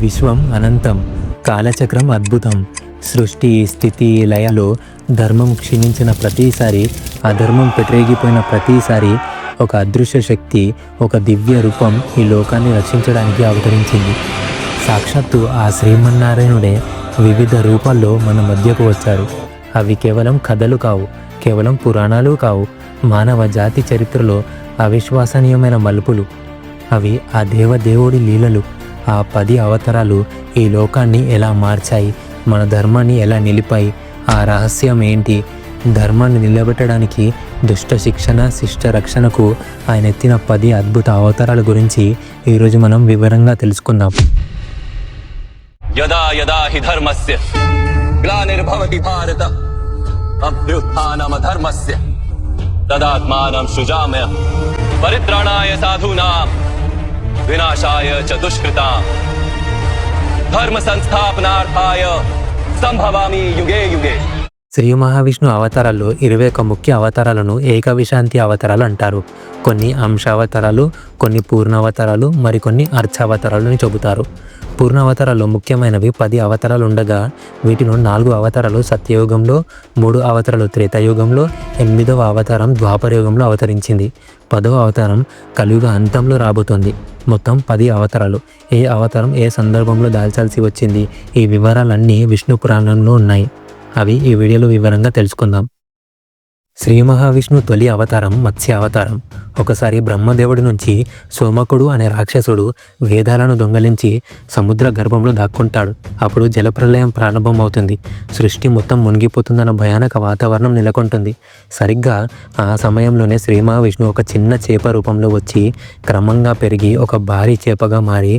విశ్వం అనంతం, కాలచక్రం అద్భుతం. సృష్టి స్థితి లయలో ధర్మం క్షీణించిన ప్రతిసారి, అధర్మం పెట్టరేగిపోయిన ప్రతిసారి ఒక అదృశ్య శక్తి, ఒక దివ్య రూపం ఈ లోకాన్ని రక్షించడానికి అవతరించింది. సాక్షాత్తు ఆ శ్రీమన్నారాయణుడే వివిధ రూపాల్లో మన మధ్యకు వచ్చారు. అవి కేవలం కథలు కావు, కేవలం పురాణాలు కావు, మానవ జాతి చరిత్రలో అవిశ్వసనీయమైన మలుపులు. అవి ఆ దేవదేవుడి లీలలు. ఆ 10 అవతారాలు ఈ లోకాన్ని ఎలా మార్చాయి, మన ధర్మాన్ని ఎలా నిలిపాయి, ఆ రహస్యం ఏంటి, ధర్మాన్ని నిలబెట్టడానికి దుష్ట శిక్షణ, శిష్ట రక్షణకు ఆయన ఎత్తిన 10 అద్భుత అవతారాల గురించి ఈరోజు మనం వివరంగా తెలుసుకుందాం. యదా యదా హి ధర్మస్య గ్లానిర్భవతి భారత అభ్యుత్థానమధర్మస్య తదాత్మానం సృజామ్య పరిత్రాణాయ సాధూనాం వినాశాయ చ దుష్కృతాం ధర్మ సంస్థాపనార్థాయ సంభవామి యుగే యుగే. శ్రీ మహావిష్ణు అవతారాల్లో 21 ముఖ్య అవతారాలను ఏకవిశాంతి అవతారాలు అంటారు. కొన్ని అంశావతారాలు, కొన్ని పూర్ణావతారాలు, మరికొన్ని అర్చావతారాలు చెబుతారు. పూర్ణావతారాల్లో ముఖ్యమైనవి 10 అవతారాలు ఉండగా వీటిలో 4 అవతారాలు సత్యయుగంలో, 3 అవతారాలు త్రేతాయుగంలో, 8వ అవతారం ద్వాపరయుగంలో అవతరించింది. 10వ అవతారం కలియుగ అంతంలో రాబోతోంది. మొత్తం 10 అవతారాలు. ఏ అవతారం ఏ సందర్భంలో దాల్చాల్సి వచ్చింది, ఈ వివరాలన్నీ విష్ణు పురాణంలో ఉన్నాయి. అవి ఈ వీడియోలో వివరంగా తెలుసుకుందాం. శ్రీ మహావిష్ణు తొలి అవతారం మత్స్య అవతారం. ఒకసారి బ్రహ్మదేవుడి నుంచి సోమకుడు అనే రాక్షసుడు వేదాలను దొంగలించి సముద్ర గర్భంలో దాక్కుంటాడు. అప్పుడు జలప్రలయం ప్రారంభమవుతుంది. సృష్టి మొత్తం మునిగిపోతుందన్న భయానక వాతావరణం నెలకొంటుంది. సరిగ్గా ఆ సమయంలోనే శ్రీ మహావిష్ణు ఒక చిన్న చేప రూపంలో వచ్చి క్రమంగా పెరిగి ఒక భారీ చేపగా మారి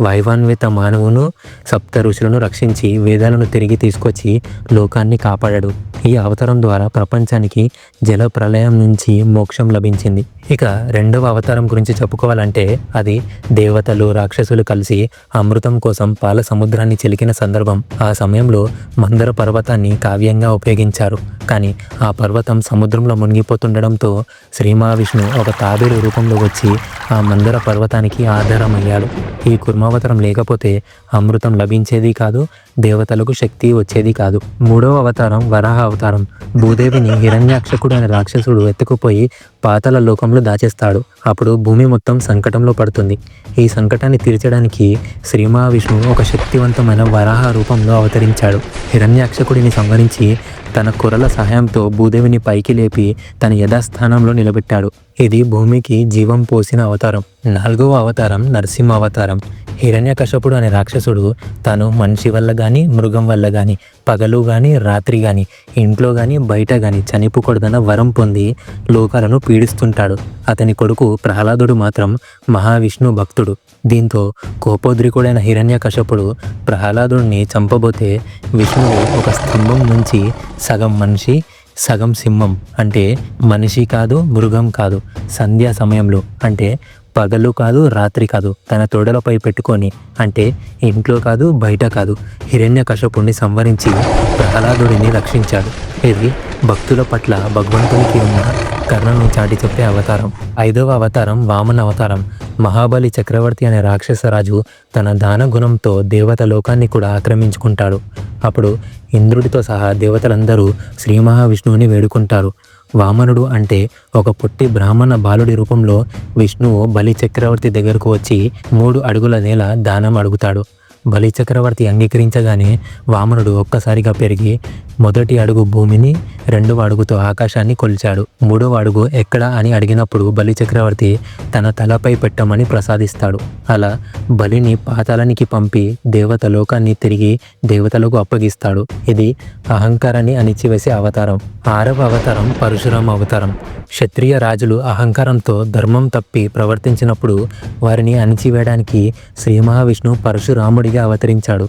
వైవాన్విత మానవును, సప్త ఋషులను రక్షించి వేదాలను తిరిగి తీసుకొచ్చి లోకాన్ని కాపాడాడు. ఈ అవతారం ద్వారా ప్రపంచానికి జల ప్రళయం నుంచి మోక్షం లభించింది. ఇక 2వ అవతారం గురించి చెప్పుకోవాలంటే అది దేవతలు, రాక్షసులు కలిసి అమృతం కోసం పాల సముద్రాన్ని చిలికిన సందర్భం. ఆ సమయంలో మందర పర్వతాన్ని కావ్యంగా ఉపయోగించారు. కానీ ఆ పర్వతం సముద్రంలో మునిగిపోతుండడంతో శ్రీ మహావిష్ణు ఒక తాబేలు రూపంలో వచ్చి ఆ మందర పర్వతానికి ఆధారమయ్యాడు. ఈ కుర్మావతారం లేకపోతే అమృతం లభించేది కాదు, దేవతలకు శక్తి వచ్చేది కాదు. 3వ అవతారం వరాహ అవతారం. భూదేవిని హిరణ్యాక్షకుడు అనే రాక్షసుడు ఎత్తుకుపోయి పాతాళ లోకంలో దాచేస్తాడు. అప్పుడు భూమి మొత్తం సంకటంలో పడుతుంది. ఈ సంకటాన్ని తీర్చడానికి శ్రీ మహావిష్ణువు ఒక శక్తివంతమైన వరాహ రూపంలో అవతరించాడు. హిరణ్యాక్షకుడిని సంహరించి తన కురల సహాయంతో భూదేవిని పైకి లేపి తన యథాస్థానంలో నిలబెట్టాడు. ఇది భూమికి జీవం పోసిన అవతారం. 4వ అవతారం నరసింహ అవతారం. హిరణ్యకశపుడు అనే రాక్షసుడు తాను మనిషి వల్ల కానీ, మృగం వల్ల కానీ, పగలు కానీ, రాత్రి కానీ, ఇంట్లో కానీ, బయట కానీ చనిపోకూడదన్న వరం పొంది లోకాలను పీడిస్తుంటాడు. అతని కొడుకు ప్రహ్లాదుడు మాత్రం మహావిష్ణు భక్తుడు. దీంతో కోపోద్రికుడైన హిరణ్యకశపుడు ప్రహ్లాదుడిని చంపబోతే విష్ణువు ఒక స్తంభం నుంచి సగం మనిషి, సగం సింహం, అంటే మనిషి కాదు, మృగం కాదు, సంధ్యా సమయంలో, అంటే పగలు కాదు, రాత్రి కాదు, తన తొడలపై పెట్టుకొని, అంటే ఇంట్లో కాదు, బయట కాదు, హిరణ్యకశపుణ్ణి సంవరించి ప్రహ్లాదుడిని రక్షించాడు. ఇది భక్తుల పట్ల భగవంతునికి ఉన్న కరుణను చాటి చెప్పే అవతారం. 5వ అవతారం వామన అవతారం. మహాబలి చక్రవర్తి అనే రాక్షసరాజు తన దాన గుణంతో దేవత లోకాన్ని కూడా ఆక్రమించుకుంటాడు. అప్పుడు ఇంద్రుడితో సహా దేవతలందరూ శ్రీ మహావిష్ణువుని వేడుకుంటారు. వామనుడు అంటే ఒక పొట్టి బ్రాహ్మణ బాలుడి రూపంలో విష్ణువు బలి చక్రవర్తి దగ్గరకు వచ్చి 3 అడుగుల నేల దానం అడుగుతాడు. బలి చక్రవర్తి అంగీకరించగానే వామనుడు ఒక్కసారిగా పెరిగి మొదటి అడుగు భూమిని, 2వ అడుగుతో ఆకాశాన్ని కొలిచాడు. 3వ అడుగు ఎక్కడ అని అడిగినప్పుడు బలి చక్రవర్తి తన తలపై పెట్టమని ప్రసాదిస్తాడు. అలా బలిని పాతాళానికి పంపి దేవత లోకాన్ని తిరిగి దేవతలకు అప్పగిస్తాడు. ఇది అహంకారాన్ని అణిచివేసే అవతారం. 6వ అవతారం పరశురామ అవతారం. క్షత్రియ రాజులు అహంకారంతో ధర్మం తప్పి ప్రవర్తించినప్పుడు వారిని అణిచివేయడానికి శ్రీ మహావిష్ణు పరశురాముడిగా అవతరించాడు.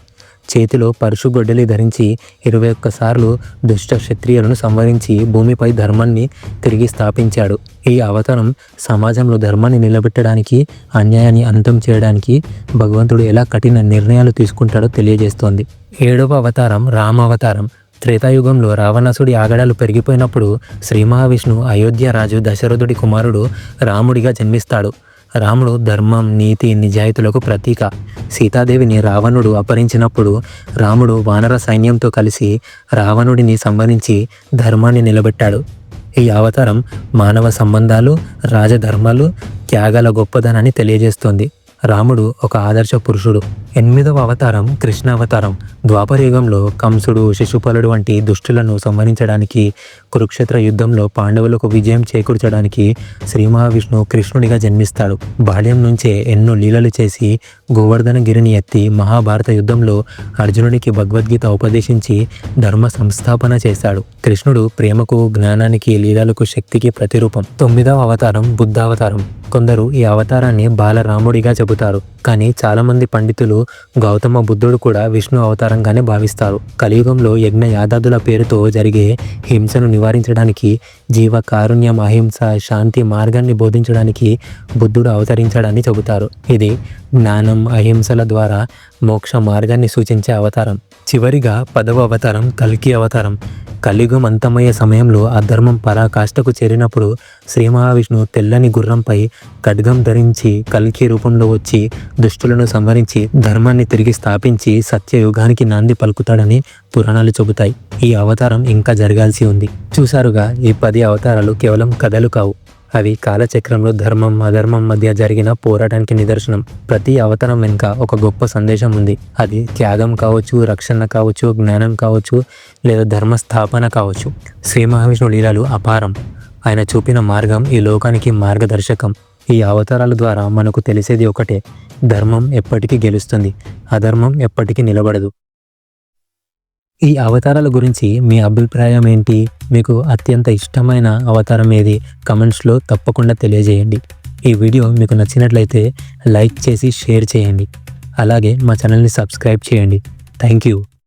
చేతిలో పరశు గొడ్డలి ధరించి 21 సార్లు దుష్ట క్షత్రియులను సంవరించి భూమిపై ధర్మాన్ని తిరిగి స్థాపించాడు. ఈ అవతారం సమాజంలో ధర్మాన్ని నిలబెట్టడానికి, అన్యాయాన్ని అంతం చేయడానికి భగవంతుడు ఎలా కఠిన నిర్ణయాలు తీసుకుంటాడో తెలియజేస్తోంది. 7వ అవతారం రామావతారం. త్రేతాయుగంలో రావణాసుడి ఆగడాలు పెరిగిపోయినప్పుడు శ్రీ మహావిష్ణు అయోధ్య రాజు దశరథుడి కుమారుడు రాముడిగా జన్మిస్తాడు. రాముడు ధర్మం, నీతి, నిజాయితీలకు ప్రతీక. సీతాదేవిని రావణుడు అపహరించినప్పుడు రాముడు వానర సైన్యంతో కలిసి రావణుడిని సంహరించి ధర్మాన్ని నిలబెట్టాడు. ఈ అవతారం మానవ సంబంధాలు, రాజధర్మాలు, త్యాగాల గొప్పదనాన్ని తెలియజేస్తోంది. రాముడు ఒక ఆదర్శ పురుషుడు. 8వ అవతారం కృష్ణ అవతారం. ద్వాపర యుగంలో కంసుడు, శిశుపాలుడు వంటి దుష్టులను సంహరించడానికి, కురుక్షేత్ర యుద్ధంలో పాండవులకు విజయం చేకూర్చడానికి శ్రీ మహావిష్ణువు కృష్ణుడిగా జన్మిస్తాడు. బాల్యం నుంచే ఎన్నో లీలలు చేసి గోవర్ధనగిరిని ఎత్తి మహాభారత యుద్ధంలో అర్జునుడికి భగవద్గీత ఉపదేశించి ధర్మ సంస్థాపన చేశాడు. కృష్ణుడు ప్రేమకు, జ్ఞానానికి, లీలలకు, శక్తికి ప్రతిరూపం. 9వ అవతారం బుద్ధావతారం. కొందరు ఈ అవతారాన్ని బాలరాముడిగా చెబుతారు, కానీ చాలామంది పండితులు గౌతమ బుద్ధుడు కూడా విష్ణు అవతారంగానే భావిస్తారు. కలియుగంలో యజ్ఞ యాదాదుల పేరుతో జరిగే హింసను నివారించడానికి, జీవ కారుణ్యం, అహింస, శాంతి మార్గాన్ని బోధించడానికి బుద్ధుడు అవతరించాడని చెబుతారు. ఇది జ్ఞానం, అహింసల ద్వారా మోక్ష మార్గాన్ని సూచించే అవతారం. చివరిగా 10వ అవతారం కల్కి అవతారం. కలియుగం అంతమయ్యే సమయంలో అధర్మం పరాకాష్ఠకు చేరినప్పుడు శ్రీ మహావిష్ణువు తెల్లని గుర్రంపై ఖడ్గం ధరించి కల్కి రూపంలో వచ్చి దుష్టులను సంహరించి ధర్మాన్ని తిరిగి స్థాపించి సత్యయుగానికి నాంది పలుకుతాడని పురాణాలు చెబుతాయి. ఈ అవతారం ఇంకా జరగాల్సి ఉంది. చూసారుగా, ఈ 10 అవతారాలు కేవలం కథలు కావు. అవి కాలచక్రంలో ధర్మం, అధర్మం మధ్య జరిగిన పోరాటానికి నిదర్శనం. ప్రతి అవతారం వెనుక ఒక గొప్ప సందేశం ఉంది. అది త్యాగం కావచ్చు, రక్షణ కావచ్చు, జ్ఞానం కావచ్చు, లేదా ధర్మ స్థాపన కావచ్చు. శ్రీ మహావిష్ణువు లీలలు అపారం. ఆయన చూపిన మార్గం ఈ లోకానికి మార్గదర్శకం. ఈ అవతారాల ద్వారా మనకు తెలిసేది ఒకటే: ధర్మం ఎప్పటికీ గెలుస్తుంది, అధర్మం ఎప్పటికీ నిలబడదు. ఈ అవతారాల గురించి మీ అభిప్రాయం ఏంటి? మీకు అత్యంత ఇష్టమైన అవతారం ఏది? కమెంట్స్లో తప్పకుండా తెలియజేయండి. ఈ వీడియో మీకు నచ్చినట్లయితే లైక్ చేసి షేర్ చేయండి. అలాగే మా ఛానల్ని సబ్స్క్రైబ్ చేయండి. Thank you.